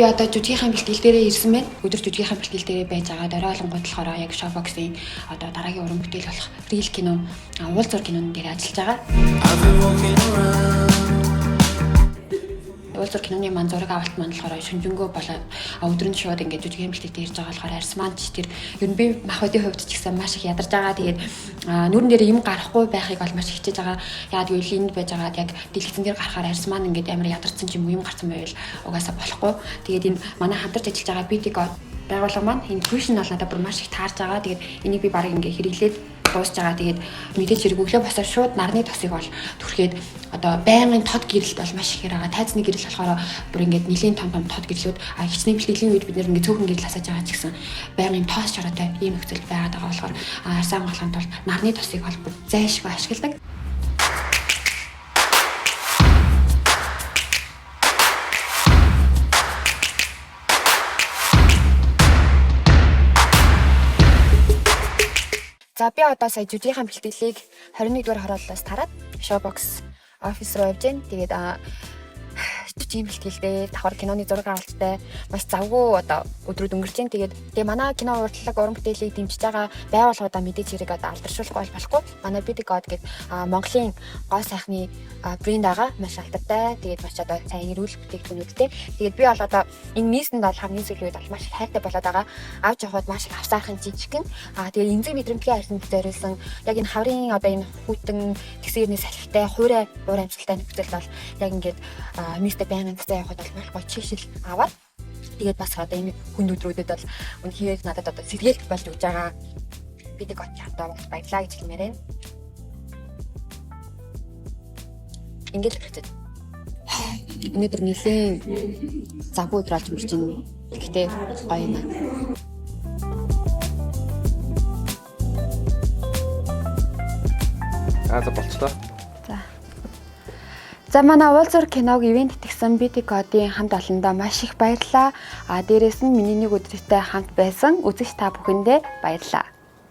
Би одоо жүжигийнхаа бэлтгэл дээрээ ирсэн байна. Өдөр жүжигийнхаа бэлтгэл дээрээ байж байгаа. Орой олонгууд болохоор яг Showbox-ийн одоо дараагийн уран бүтээл болох Reel кино, уул зур кинонд дээр ажиллаж байгаа. Уул зур киноны маань зураг авалт маань болохоор шүнжэнгөө болоод өдөр нь шууд ингээд жүжигхийн бэлтгэл дээр ирж байгаа болохоор арьс маань ч тэр ер нь би махбодын хувьд ч гэсэн маш их ядарч байгаа. Тэгээд нүрэн дээр юм гарахгүй байхыг бол маш хичээж байгаа. Яагаад гэвэл энд байж байгаа яг дэлгэцэн дээр гарахаар арьс маань ингээд амар ядарсан ч юм уу юм гарсан байвал угаасаа болохгүй. Тэгээд энэ манай хамтарч ажиллаж байгаа BT God байгууллага маань энэ Fusion бол надад бүр маш их таарж байгаа. Тэгээд энийг би барыг ингээд хэрэглээд дуусж байгаа. Тэгээд мэдээж хэрэг өглөө босоод шууд нарны тосыг бол түрхээд одоо байнгын тод гэрэлт бол маш ихээр байгаа. Тайзны гэрэл болохоор бүр ингээд нэлийн том тод гэрлүүд хичнээн бэлтгэлийн үед бид нэр ингээд цөөхөн гэрэл асааж байгаа ч гэсэн байнгын тоос чараатай ийм нөхцөл байгаад байгаа болохоор сайн болохын тулд нарны тосыг бол бүр зайлшгүй ашигладаг. За би одоо сая жүжигийнхаа бэлтгэлийг 21 дугаар хорооллоос тараад Showbox офис руу явж байна. Тэгээд жүжигийн бэлтгэлдээ давхар киноны зураг авалттай маш завгүй одоо өдрүүд өнгөрч байна. Тэгээд манай кино урдлаг уран бүтээлийг дэмжиж байгаа байгууллагуудаа мэдээж хэрэг одоо алдаршуулах болохгүй. Манай BT God гэдэг Монголын гоо сайхны брэнд байгаа. Маш алдартай. Тэгээд маш одоо сайн эрүүл бүтээгдэхүүнүүдтэй. Тэгээд би бол одоо энэ нийсэнд бол хамгийн сүүлийн үед бол маш хайртай болоод байгаа. Авч явахад маш их авсаархан жижигхэн. Тэгээд эмзэг мэдрэмтгий харьцан зориулсан яг энэ хаврын одоо энэ хүүтэн тэгсэрний салхитай хуурай уур амьсгалтай нөхцөл бол яг ингээд нийстэй байнгын цаа явахад бол маш гоё чишил аваад тэгээд бас одоо энэ хүн өдрүүдэд бол үнэхээр надад одоо сэргээлт болж өгч байгаа. BT God одоо баярлаа гэж хэлмээр байна. Ингээд хэрэгцээ. Өнөөдөр нэлийн завгүй өдөр болж өнгөрч байна. Гэхдээ гоё юм. За болчлоо. За манай уул зур киног ивент итгэсэн BT God-ийн хамт олондоо маш их баярлалаа. Дээрээс нь миний нэг өдрөстэй хамт байсан үзэгч та бүхэндээ баярлалаа.